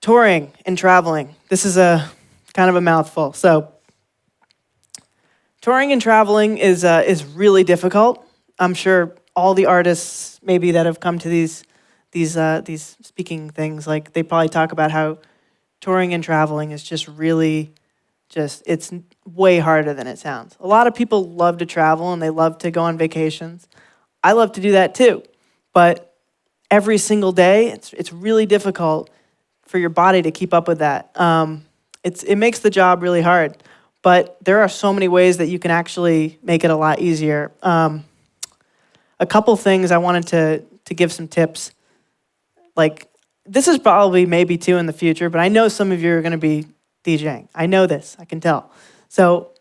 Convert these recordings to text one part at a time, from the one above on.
touring and traveling. This is a kind of a mouthful. So touring and traveling is really difficult. I'm sure all the artists maybe that have come to these speaking things, like they probably talk about how touring and traveling is just really it's way harder than it sounds. A lot of people love to travel and they love to go on vacations. I love to do that too, but every single day it's really difficult for your body to keep up with that. It makes the job really hard, but there are so many ways that you can actually make it a lot easier. A couple things I wanted to give some tips. Like, this is probably maybe too in the future, but I know some of you are going to be DJing. I know this, I can tell. So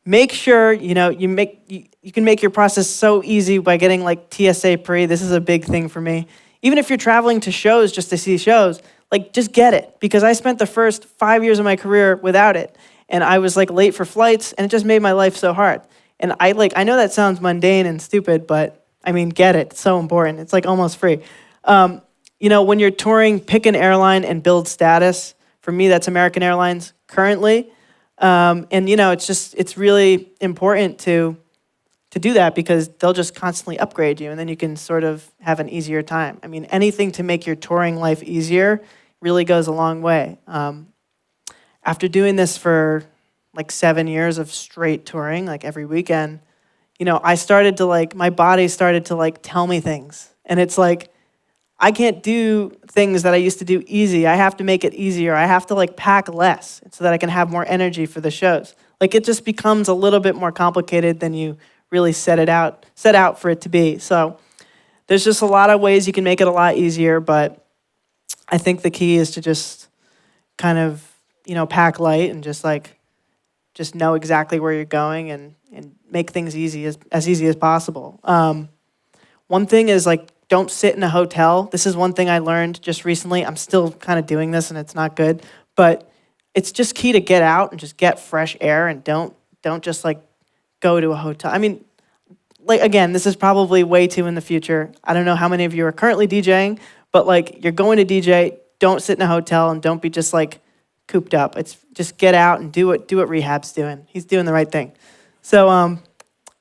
make sure, you can make your process so easy by getting like TSA pre. This is a big thing for me. Even if you're traveling to shows just to see shows, like just get it, because I spent the first 5 years of my career without it, and I was like late for flights, and it just made my life so hard. And I know that sounds mundane and stupid, but I mean, get it. It's so important. It's like almost free. When you're touring, pick an airline and build status. For me, that's American Airlines currently. It's really important to do that, because they'll just constantly upgrade you, and then you can sort of have an easier time. I mean, anything to make your touring life easier really goes a long way. After doing this for like 7 years of straight touring, like every weekend, I started to my body started to tell me things. And it's like, I can't do things that I used to do easy. I have to make it easier. I have to pack less so that I can have more energy for the shows. It just becomes a little bit more complicated than you really set out for it to be. So there's just a lot of ways you can make it a lot easier, but I think the key is to just kind of, pack light and just know exactly where you're going and make things easy as easy as possible. One thing is don't sit in a hotel. This is one thing I learned just recently. I'm still kind of doing this and it's not good, but it's just key to get out and just get fresh air, and don't just go to a hotel. I mean, again, this is probably way too in the future. I don't know how many of you are currently DJing, but you're going to DJ, don't sit in a hotel and don't be just cooped up. It's just get out and do what Rehab's doing. He's doing the right thing. So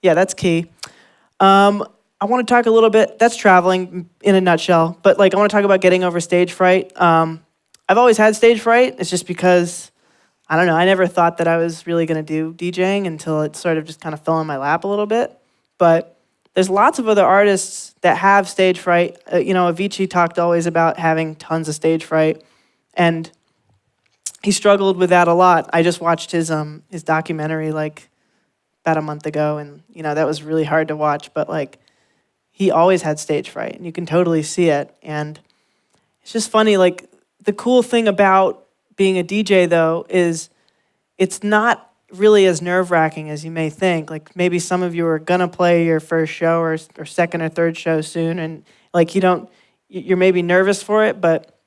yeah, that's key. I want to talk a little bit, that's traveling in a nutshell, but I want to talk about getting over stage fright. I've always had stage fright. It's just because, I don't know, I never thought that I was really going to do DJing until it sort of just kind of fell in my lap a little bit. But there's lots of other artists that have stage fright. Avicii talked always about having tons of stage fright, and he struggled with that a lot. I just watched his documentary about a month ago, and that was really hard to watch, but he always had stage fright, and you can totally see it. And it's just funny, the cool thing about being a DJ, though, is it's not really as nerve-wracking as you may think. Maybe some of you are gonna play your first show or second or third show soon, and you're maybe nervous for it, but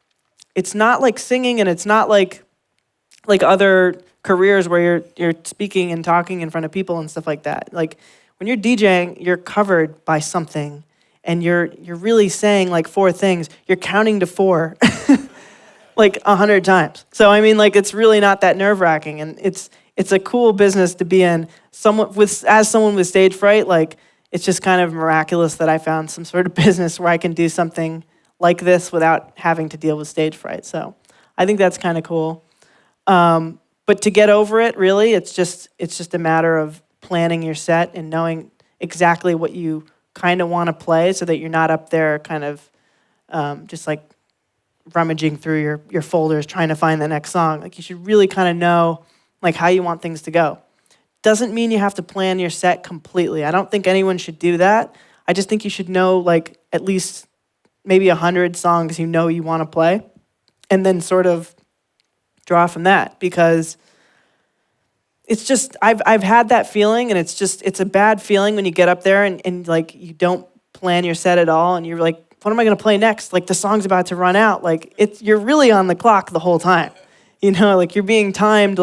it's not like singing, and it's not like other careers where you're speaking and talking in front of people and stuff like that. When you're DJing, you're covered by something, and you're really saying 4 things. You're counting to 4 100 times. So I mean, it's really not that nerve-wracking, and it's a cool business to be in. As someone with stage fright, it's just kind of miraculous that I found some sort of business where I can do something like this without having to deal with stage fright. So I think that's kind of cool. But to get over it, really, it's just a matter of planning your set and knowing exactly what you kind of want to play, so that you're not up there kind of just rummaging through your folders trying to find the next song. You should really kind of know how you want things to go. Doesn't mean you have to plan your set completely. I don't think anyone should do that. I just think you should know at least maybe 100 songs you want to play, and then sort of draw from that, because it's just, I've had that feeling, and it's a bad feeling when you get up there and you don't plan your set at all, and you're what am I going to play next? The song's about to run out. You're really on the clock the whole time. You're being timed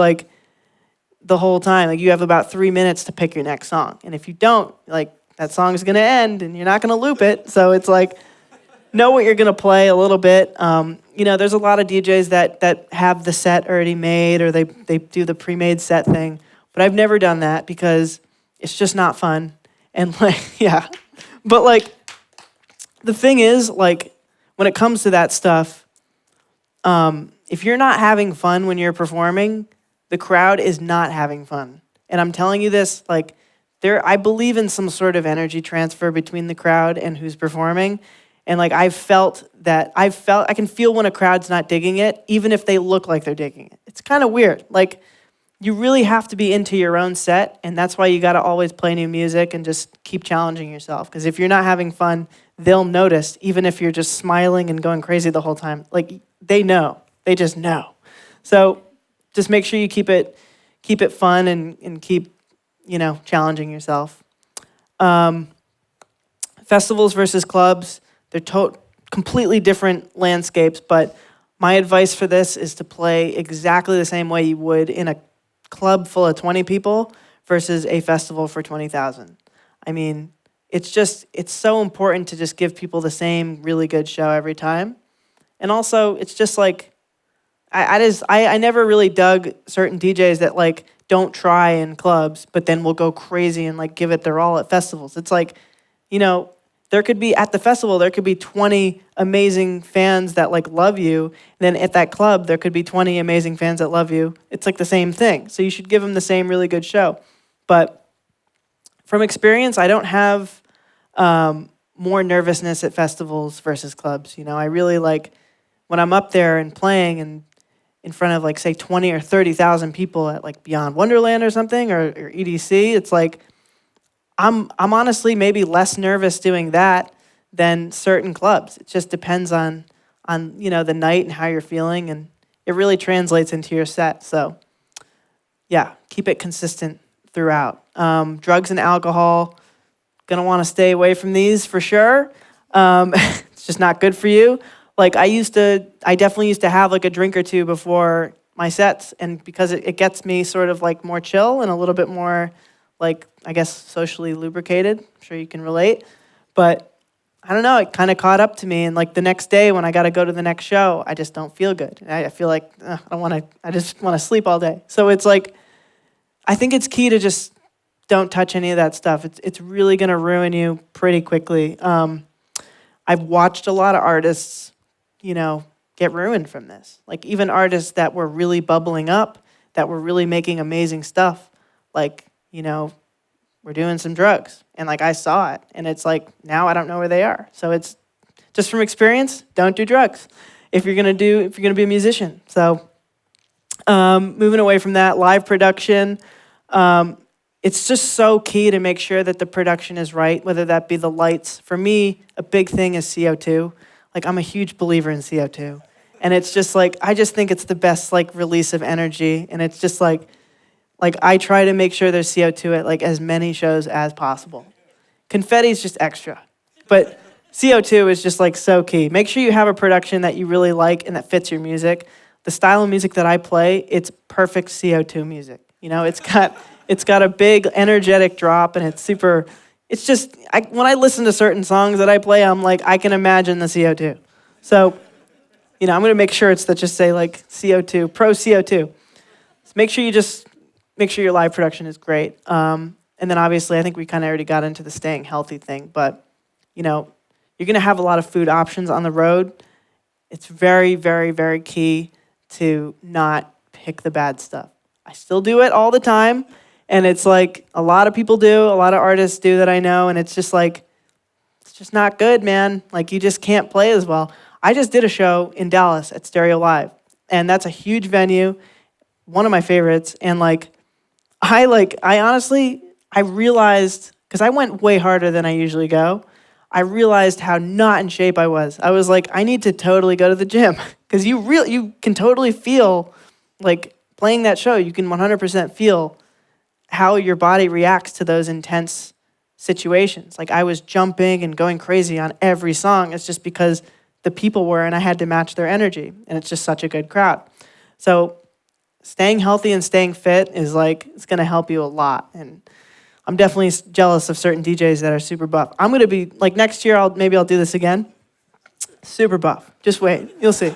the whole time. You have about 3 minutes to pick your next song. And if you don't, that song's going to end and you're not going to loop it. So it's know what you're going to play a little bit. there's a lot of DJs that have the set already made, or they do the pre-made set thing. But I've never done that because it's just not fun. And like, yeah. But like, the thing is, like, when it comes to that stuff, if you're not having fun when you're performing, the crowd is not having fun. And I'm telling you this, like, I believe in some sort of energy transfer between the crowd and who's performing. And like, I can feel when a crowd's not digging it, even if they look like they're digging it. It's kind of weird. Like, you really have to be into your own set, and that's why you got to always play new music and just keep challenging yourself. Because if you're not having fun, they'll notice, even if you're just smiling and going crazy the whole time. Like, they know. They just know. So just make sure you keep it fun and keep, challenging yourself. Festivals versus clubs, they're completely different landscapes, but my advice for this is to play exactly the same way you would in a club full of 20 people versus a festival for 20,000. I mean, it's so important to just give people the same really good show every time. And also, it's just like, I never really dug certain DJs that like don't try in clubs, but then will go crazy and like give it their all at festivals. It's like, there could be, at the festival, there could be 20 amazing fans that like love you. And then at that club, there could be 20 amazing fans that love you. It's like the same thing. So you should give them the same really good show. But from experience, I don't have more nervousness at festivals versus clubs. I really like when I'm up there and playing and in front of like, say, 20 or 30,000 people at like Beyond Wonderland or something, or EDC, it's like, I'm honestly maybe less nervous doing that than certain clubs. It just depends on the night and how you're feeling, and it really translates into your set. So yeah, keep it consistent throughout. Drugs and alcohol, gonna want to stay away from these for sure. It's just not good for you. Like I definitely used to have like a drink or two before my sets, and because it gets me sort of like more chill and a little bit more like, I guess, socially lubricated. I'm sure you can relate. But I don't know, it kind of caught up to me. And like the next day when I got to go to the next show, I just don't feel good. I feel like I just want to sleep all day. So it's like, I think it's key to just don't touch any of that stuff. It's really going to ruin you pretty quickly. I've watched a lot of artists, get ruined from this. Like even artists that were really bubbling up, that were really making amazing stuff, like, we're doing some drugs. And like I saw it. And it's like, now I don't know where they are. So it's just from experience, don't do drugs if you're gonna be a musician. So moving away from that, live production, it's just so key to make sure that the production is right, whether that be the lights. For me, a big thing is CO2. Like I'm a huge believer in CO2. And it's just like, I just think it's the best like release of energy. And it's just like I try to make sure there's CO2 at like as many shows as possible. Confetti is just extra, but CO2 is just like so key. Make sure you have a production that you really like and that fits your music. The style of music that I play, it's perfect CO2 music. It's got a big energetic drop and it's just, when I listen to certain songs that I play, I'm like, I can imagine the CO2. So, I'm gonna make sure it's that just say like CO2, pro CO2. So make sure your live production is great. And then obviously, I think we kind of already got into the staying healthy thing, but you're going to have a lot of food options on the road. It's very, very, very key to not pick the bad stuff. I still do it all the time, and it's like a lot of people do, a lot of artists do that I know, and it's just like, it's just not good, man. Like you just can't play as well. I just did a show in Dallas at Stereo Live, and that's a huge venue, one of my favorites, and I honestly realized, because I went way harder than I usually go, I realized how not in shape I was. I was like, I need to totally go to the gym, because you can totally feel, like playing that show, you can 100% feel how your body reacts to those intense situations. Like I was jumping and going crazy on every song. It's just because the people were, and I had to match their energy, and it's just such a good crowd. So staying healthy and staying fit is like, it's going to help you a lot. And I'm definitely jealous of certain DJs that are super buff. I'm going to be, like next year, maybe I'll do this again. Super buff. Just wait. You'll see.